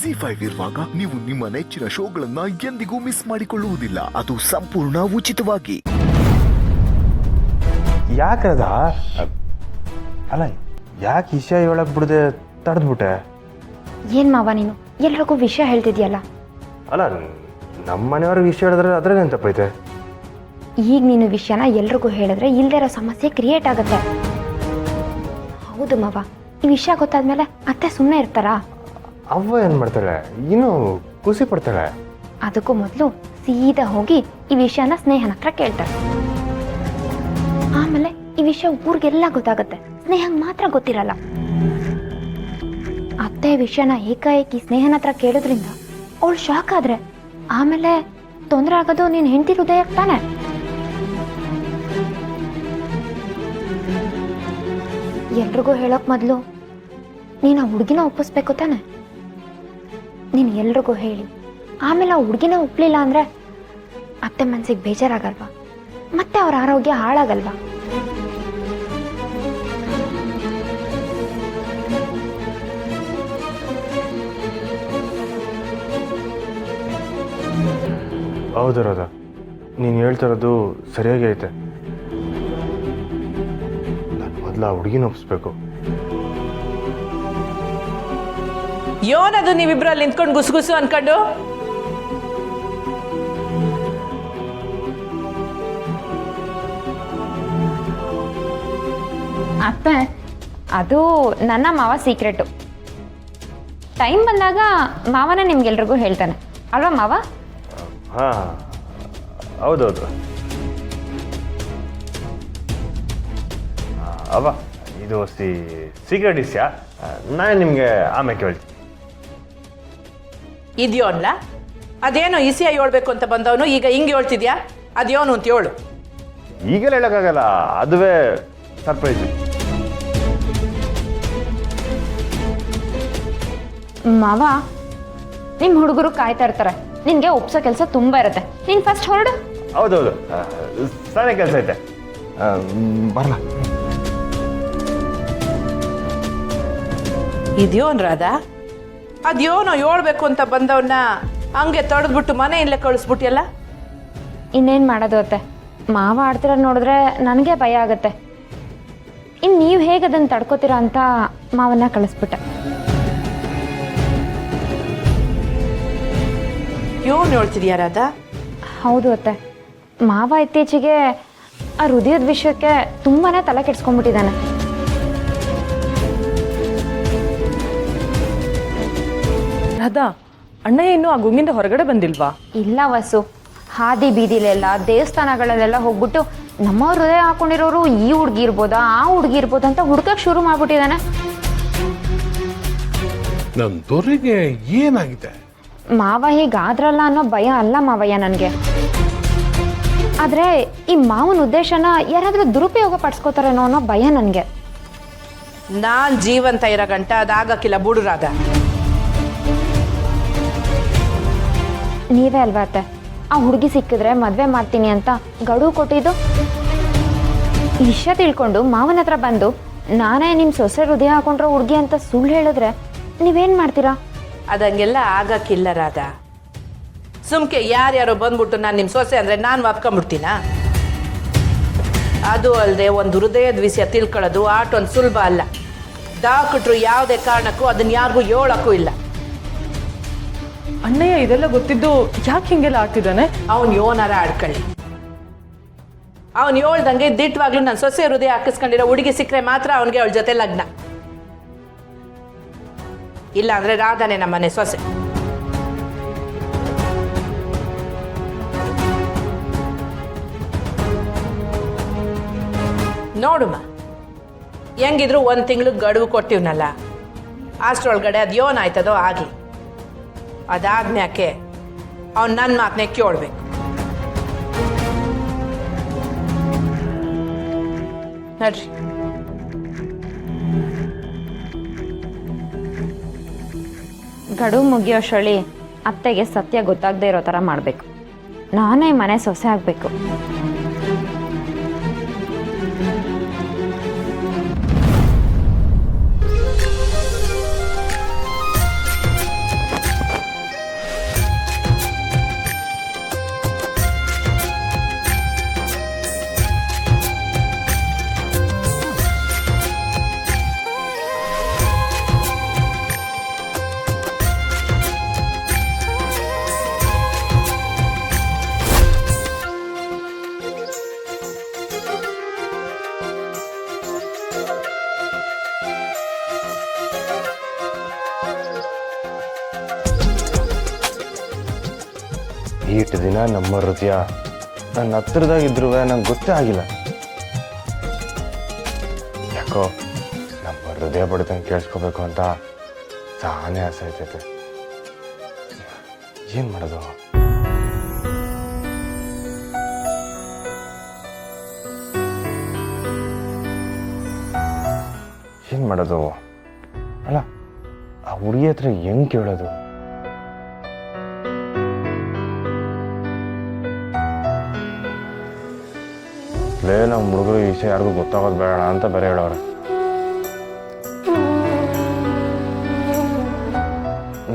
ಜಿ5 ಇರುವಾಗ ನೀವು ನಿಮ್ಮ ನೆಚ್ಚಿನ ಶೋಗಳನ್ನ ಎಂದಿಗೂ ಮಿಸ್ ಮಾಡಿಕೊಳ್ಳುವುದಿಲ್ಲ. ಅದು ಸಂಪೂರ್ಣ ಉಚಿತವಾಗಿ. ಯಾಕದ ಅಲ್ಲ, ಯಾಕೆ ವಿಷಯ ಹೇಳಕ್ ಬಿಡದೆ ತಡೆದ್ಬಿಟ್ಟೆ? ಏನ್ ಮಾವ ನೀನು ಎಲ್ರಿಗೂ ವಿಷಯ ಹೇಳ್ತಿದ್ಯಲ್ಲ. ಅಲ್ಲ, ನಮ್ಮ ಮನೆಯವ್ರಿಗೆ ವಿಷಯ ಹೇಳಿದ್ರೆ ಅದ್ರಾಗೇನು ತಪ್ಪೈತೆ? ಈಗ ನೀನು ವಿಷಯನ ಎಲ್ರಿಗೂ ಹೇಳಿದ್ರೆ ಇಲ್ದೇ ಇರೋ ಸಮಸ್ಯೆ ಕ್ರಿಯೇಟ್ ಆಗುತ್ತೆ. ಹೌದು ಮಾವ, ಈ ವಿಷಯ ಗೊತ್ತಾದ್ಮೇಲೆ ಅತ್ತೆ ಸುಮ್ಮನೆ ಇರ್ತಾರಾ? ಅವ್ವ ಏನ್ ಮಾಡ್ತಾಳೆ? ಇನ್ನೂ ಖುಷಿ ಪಡ್ತಾಳೆ. ಅದಕ್ಕೂ ಮೊದಲು ಸೀದಾ ಹೋಗಿ ಈ ವಿಷಯನ ಸ್ನೇಹನ ಹತ್ರ ಕೇಳ್ತಾರೆ. ಆಮೇಲೆ ಈ ವಿಷಯ ಊರಿಗೆಲ್ಲ ಗೊತ್ತಾಗುತ್ತೆ, ಸ್ನೇಹಂಗ್ ಮಾತ್ರ ಗೊತ್ತಿರಲ್ಲ. ಅತ್ತೆ ವಿಷಯನ ಏಕಾಏಕಿ ಸ್ನೇಹನ ಹತ್ರ ಕೇಳೋದ್ರಿಂದ ಅವಳು ಶಾಕ್ ಆದ್ರೆ ಆಮೇಲೆ ತೊಂದರೆ ಆಗೋದು ನೀನ್ ಹೆಂಡತಿ ಹೃದಯಕ್ಕೆ ತಾನೆ. ಎಲ್ರಿಗೂ ಹೇಳೋಕ್ ಮೊದಲು ನೀನು ಆ ಹುಡುಗಿನ ಒಪ್ಪಿಸ್ಬೇಕು ತಾನೆ. ನೀನು ಎಲ್ರಿಗೂ ಹೇಳಿ ಆಮೇಲೆ ಆ ಹುಡುಗಿನ ಒಪ್ಲಿಲ್ಲ ಅಂದ್ರೆ ಅತ್ತೆ ಮನ್ಸಿಗೆ ಬೇಜಾರಾಗಲ್ವಾ? ಮತ್ತೆ ಅವ್ರ ಆರೋಗ್ಯ ಹಾಳಾಗಲ್ವಾ? ಹೌದು ರಾಧಾ, ನೀನು ಹೇಳ್ತಿರೋದು ಸರಿಯಾಗಿ ಐತೆ. ನಾನು ಮೊದಲು ಆ ಹುಡುಗಿನ ಒಪ್ಪಿಸ್ಬೇಕು. ಯೋನದು ನೀವಿಬ್ರಲ್ಲಿ ನಿಂತ್ಕೊಂಡು ಗುಸುಗುಸು ಅನ್ಕೊಂಡು? ಅತ್ತೆ, ಅದು ನನ್ನ ಮಾವ ಸೀಕ್ರೆಟು. ಟೈಮ್ ಬಂದಾಗ ಮಾವನ ನಿಮ್ಗೆಲ್ರಿಗೂ ಹೇಳ್ತಾನೆ ಅಲ್ವಾ ಮಾವ? ಹಾ, ಹೌದೌದು. ಅವ ಇದು ಸೀಕ್ರೆಟ್ ವಿಷಯ, ನಾನು ನಿಮಗೆ ಆಮೇಲೆ ಕೇಳ್ತೀನಿ. ಇದೆಯೋ ಅಲ್ಲ, ಅದೇನೋ ಇಸಿಯ ಹೇಳ್ಬೇಕು ಅಂತ ಬಂದವನು ಈಗ ಹಿಂಗೆ ಹೇಳ್ತಿದ್ಯಾ? ಅದೇನು ಅಂತ ಹೇಳು. ಈಗಲೇ ಹೇಳೋಕ್ಕಾಗಲ್ಲ, ಅದುವೇ ಸರ್ಪ್ರೈಸ್. ಮಾವ, ನಿಮ್ಮ ಹುಡುಗರು ಕಾಯ್ತಾ ಇರ್ತಾರೆ, ನಿನ್ಗೆ ಒಪ್ಸೋ ಕೆಲಸ ತುಂಬಾ ಇರುತ್ತೆ. ನೀನ್ ಫಸ್ಟ್ ಹೊರಡು. ಹೌದೌದು, ಸಣ್ಣ ಕೆಲಸ ಐತೆ, ಬರಲ್ಲ. ಇದೆಯೋನ್ ರಾಧಾ, ಅದೇನೋ ಹೇಳ್ಬೇಕು ಅಂತ ಬಂದವನ್ನ ಹಂಗೆ ತಡೆದ್ಬಿಟ್ಟು ಮನೆಯಲ್ಲೇ ಕಳಿಸ್ಬಿಟ್ಟಿಯಲ್ಲ. ಇನ್ನೇನು ಮಾಡೋದು ಅತ್ತೆ, ಮಾವ ಆಡ್ತಿರೋ ನೋಡಿದ್ರೆ ನನಗೆ ಭಯ ಆಗುತ್ತೆ. ಇನ್ನು ನೀವು ಹೇಗೆ ಅದನ್ನು ತಡ್ಕೋತೀರಾ ಅಂತ ಮಾವನ್ನ ಕಳಿಸ್ಬಿಟ್ಟೆ. ಏನು ಹೇಳ್ತಿದ್ಯಾ ರಾಧಾ? ಹೌದು ಅತ್ತೆ, ಮಾವ ಇತ್ತೀಚೆಗೆ ಆ ಹೃದಯದ ವಿಷಯಕ್ಕೆ ತುಂಬಾನೇ ತಲೆ ಕೆಡ್ಸ್ಕೊಂಡ್ಬಿಟ್ಟಿದ್ದಾನೆ. ರಾಧಾ, ಅಣ್ಣಯ್ಯ ಇನ್ನೂ ಆ ಗುಂಗಿಂದ ಹೊರಗಡೆ ಬಂದಿಲ್ವಾ? ಇಲ್ಲ ವಸು, ಹಾದಿ ಬೀದಿಲೆಲ್ಲ ದೇವಸ್ಥಾನಗಳಲ್ಲೆಲ್ಲ ಹೋಗ್ಬಿಟ್ಟು ನಮ್ಮ ಹೃದಯ ಹಾಕೊಂಡಿರೋರು ಈ ಹುಡುಗಿ ಇರ್ಬೋದಾ ಆ ಹುಡುಗಿ ಇರ್ಬೋದಾ ಅಂತ ಹುಡ್ಕಕ್ಕೆ ಶುರು ಮಾಡ್ಬಿಟ್ಟಿದ್ದಾನೆ. ನನ್ನ ದೊರೆಗೆ ಏನಾಗಿದೆ? ಮಾವ ಹೀಗಾದ್ರಲ್ಲ ಅನ್ನೋ ಭಯ ಅಲ್ಲ ಮಾವಯ್ಯ ನನಗೆ. ಆದ್ರೆ ಈ ಮಾವನ ಉದ್ದೇಶನ ಯಾರಾದ್ರೂ ದುರುಪಯೋಗ ಪಡಿಸ್ಕೋತಾರೇನೋ ಅನ್ನೋ ಭಯ ನನಗೆ. ನಾನ್ ಜೀವಂತ ಇರೋ ಗಂಟ ಅದಾಗಕ್ಕಿಲ್ಲ ಬಿಡು ರಾಧಾ. ನೀವೇ ಅಲ್ವಾ ಅತ್ತೆ ಆ ಹುಡುಗಿ ಸಿಕ್ಕಿದ್ರೆ ಮದ್ವೆ ಮಾಡ್ತೀನಿ ಅಂತ ಗಡುವು ಕೊಟ್ಟಿದ್ದು? ಈ ವಿಷಯ ತಿಳ್ಕೊಂಡು ಮಾವನ ಹತ್ರ ಬಂದು ನಾನೇ ನಿಮ್ ಸೊಸೆ ಹೃದಯ ಹಾಕೊಂಡ್ರೋ ಹುಡುಗಿ ಅಂತ ಸುಳ್ಳು ಹೇಳಿದ್ರೆ ನೀವೇನ್ ಮಾಡ್ತೀರಾ? ಅದಂಗೆಲ್ಲ ಆಗಕ್ಕಿಲ್ಲ ರಾಧಾ. ಸುಮ್ಕೆ ಯಾರ್ಯಾರೋ ಬಂದ್ಬಿಟ್ಟು ನಾನು ನಿಮ್ಮ ಸೊಸೆ ಅಂದ್ರೆ ನಾನು ಒಪ್ಕೊಂಡ್ಬಿಡ್ತೀನ? ಅದು ಅಲ್ಲದೆ ಒಂದು ಹೃದಯದ ವಿಷಯ ತಿಳ್ಕೊಳ್ಳೋದು ಆಟೊಂದು ಸುಲಭ ಅಲ್ಲ. ಡಾಕ್ಟ್ರು ಯಾವುದೇ ಕಾರಣಕ್ಕೂ ಅದನ್ನ ಯಾರಿಗೂ ಹೇಳಕ್ಕೂ ಇಲ್ಲ. ಅಣ್ಣಯ್ಯ ಇದೆಲ್ಲ ಗೊತ್ತಿದ್ದು ಯಾಕೆ ಹಿಂಗೆಲ್ಲ ಆಗ್ತಿದ್ದಾನೆ? ಅವನು ಯೋನಾರ ಆಡ್ಕೊಳ್ಳಿ. ಅವನು ಹೇಳ್ದಂಗೆ ದಿಟ್ಟವಾಗ್ಲೂ ನನ್ನ ಸೊಸೆ ಹೃದಯ ಹಾಕಿಸ್ಕೊಂಡಿರೋ ಹುಡುಗಿ ಸಿಕ್ಕರೆ ಮಾತ್ರ ಅವನಿಗೆ ಅವಳ ಜೊತೆ ಲಗ್ನ. ಇಲ್ಲ ಅಂದ್ರೆ ರಾಧಾನೇ ನಮ್ಮನೆ ಸೊಸೆ. ನೋಡುಮ್ಮ, ಹೆಂಗಿದ್ರು 1 ತಿಂಗಳು ಗಡುವು ಕೊಟ್ಟಿವ್ನಲ್ಲ, ಅಷ್ಟರೊಳಗಡೆ ಅದೇನಾಯ್ತದೋ ಆಗಲಿ. ಅದಾದ್ಮ್ಯಾಕೆ ಅವ್ನು ನನ್ನ ಮಾತನ್ನೇ ಕೇಳಬೇಕು. ನಡ್ರಿ. ಗಡುವು ಮುಗಿಯೋಷ್ಟರಲ್ಲಿ ಅತ್ತೆಗೆ ಸತ್ಯ ಗೊತ್ತಾಗದೇ ಇರೋ ಥರ ಮಾಡಬೇಕು. ನಾನೇ ಮನೆ ಸೊಸೆ ಆಗಬೇಕು. ಈಟು ದಿನ ನಮ್ಮ ಹೃದಯ ನನ್ನ ಹತ್ರದಾಗಿದ್ರು ನಂಗೆ ಗೊತ್ತೇ ಆಗಿಲ್ಲ. ಯಾಕೋ ನಮ್ಮ ಹೃದಯ ಬಡಿದಂಗೆ ಕೇಳಿಸ್ಕೋಬೇಕು ಅಂತ ತಾನೇ ಆಸೆ ಆಯ್ತೈತೆ. ಏನು ಮಾಡೋದು? ಏನು ಮಾಡೋದು? ಅಲ್ಲ, ಆ ಹುಡುಗಿ ಹತ್ರ ಹೆಂಗೆ ಕೇಳೋದು? ನಮ್ಮ ಹುಡುಗರು ಈ ವಿಷಯ ಯಾರಿಗೂ ಗೊತ್ತಾಗೋದು ಬೇಡ ಅಂತ ಬೇರೆ ಹೇಳೋರು.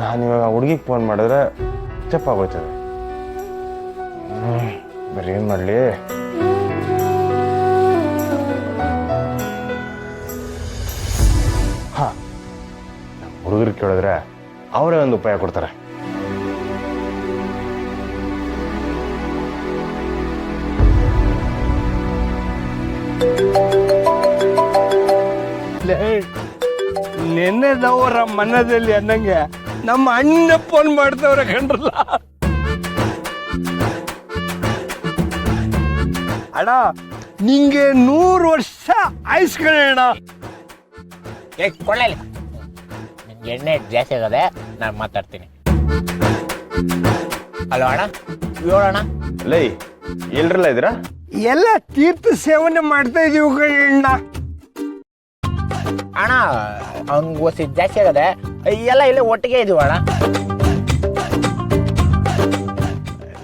ನಾನಿವಾಗ ಆ ಹುಡುಗಿಗೆ ಫೋನ್ ಮಾಡಿದ್ರೆ ತಪ್ಪಾಗೋಯ್ತದೆ. ಬರೀ ಏನು ಮಾಡಲಿ? ಹಾಂ, ನಮ್ಮ ಹುಡುಗರಿಗೆ ಕೇಳಿದ್ರೆ ಅವರೇ ಒಂದು ಉಪಾಯ ಕೊಡ್ತಾರೆ. ನೆನ್ನೆದವರ ಮನದಲ್ಲಿ ಅನ್ನಂಗೆ ನಮ್ಮ ಅಣ್ಣ ಫೋನ್ ಮಾಡ್ತವ್ರೆ ಕಂಡ್ರಲ್ಲ. ಅಣ್ಣ ನಿಂಗೆ 100 ವರ್ಷ ಆಯ್ಸ್ಕೊಳ್ಳೋಣ. ಕೊಳ್ಳಲಿ ನಿಮ್ಗೆ ಎಣ್ಣೆ ಜಾಸ್ತಿ ಆಗದೆ, ನಾನು ಮಾತಾಡ್ತೀನಿ. ಹಲೋ ಅಣ್ಣ, ಹೇಳೋಣ. ಲೈ, ಎಲ್ರೆಲ್ಲ ಇದ್ದೀರಾ? ಎಲ್ಲ ತೀರ್ಥ ಸೇವನೆ ಮಾಡ್ತಾ ಇದೀವಿ ಕಣ್ಣ. ಅಣ್ಣ ಅವ್ನಿಗೆ ಓಸಿ ಜಾಸ್ತಿ ಆಗದೆ, ಎಲ್ಲ ಇಲ್ಲೇ ಒಟ್ಟಿಗೆ ಇದೀವಿ ಅಣ್ಣ.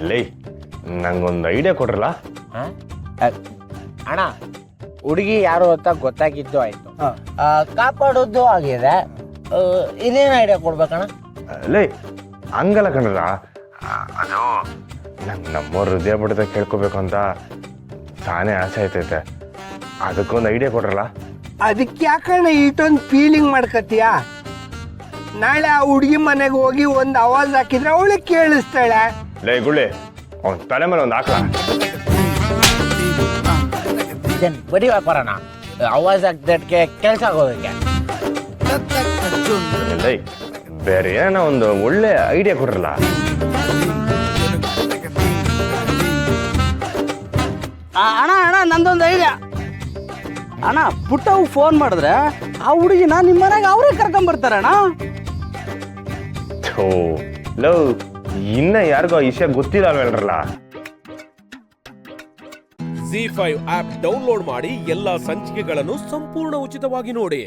ಲೈ, ನಂಗೊಂದು ಐಡಿಯಾ ಕೊಡ್ರಲ್ಲ. ಅಣ್ಣ ಹುಡುಗಿ ಯಾರು ಅಂತ ಗೊತ್ತಾಗಿದ್ದು ಆಯ್ತು, ಕಾಪಾಡೋದು ಆಗಿದೆ. ಇದೇನು ಐಡಿಯಾ ಕೊಡ್ಬೇಕಣ್ಣ? ಲೈ, ಹಂಗಲ್ಲ ಕಣ್ರ, ಅದು ನಮ್ಮವ್ರ ಹೃದಯ ಬಡಿದ ಕೇಳ್ಕೊಬೇಕು ಅಂತ ತಾನೇ ಆಸೆ ಆಯ್ತೈತೆ. ಅದಕ್ಕೊಂದು ಐಡಿಯಾ ಕೊಡ್ರಲ್ಲ. ಅದಕ್ಕೆ ಯಾಕಣ್ಣ ಇಷ್ಟೊಂದು ಫೀಲಿಂಗ್ ಮಾಡ್ಕತೀಯ? ನಾಳೆ ಆ ಹುಡುಗಿ ಮನೆಗೆ ಹೋಗಿ ಒಂದು ಆವಾಜ್ ಹಾಕಿದ್ರೆ ಅವಳಿಗೆ ಕೇಳಿಸ್ತಾಳೆ. ಲೈ ಗುಳ್ಳಿ, ಅವ್ನ ತಲೆ ಮೇಲೆ ಒಂದು ಹಾಕ್ಲ. ಇದನ್ನು ಬರೀ ಬರೋಣ, ಆವಾಜ್ ಹಾಕ್ದಕ್ಕೆ ಕೆಲಸ ಆಗೋದಕ್ಕೆ. ಲೈ, ಬೇರೆ ಏನೋ ಒಂದು ಒಳ್ಳೆ ಐಡಿಯಾ ಕೊಡ್ರಲ್ಲ. ಅಣ್ಣ ನಂದೊಂದು ಐಡಿಯಾ ಅಣ್ಣ. ಪುಟ್ಟವು ಫೋನ್ ಮಾಡಿದ್ರೆ ಆ ಹುಡುಗಿನ ನಿಮ್ಮ ಮನೆಗೆ ಅವರೇ ಕರ್ಕೊಂಬರ್ತಾರಣ್ಣ. ಲವ್, ಇನ್ನ ಯಾರಿಗೋ ಈ ವಿಷಯ ಗೊತ್ತಿಲ್ಲ ಅಲ್ವೇಳ್ರಲ್ಲ. ZEE5 ಆಪ್ ಡೌನ್ಲೋಡ್ ಮಾಡಿ ಎಲ್ಲಾ ಸಂಚಿಕೆಗಳನ್ನು ಸಂಪೂರ್ಣ ಉಚಿತವಾಗಿ ನೋಡಿ.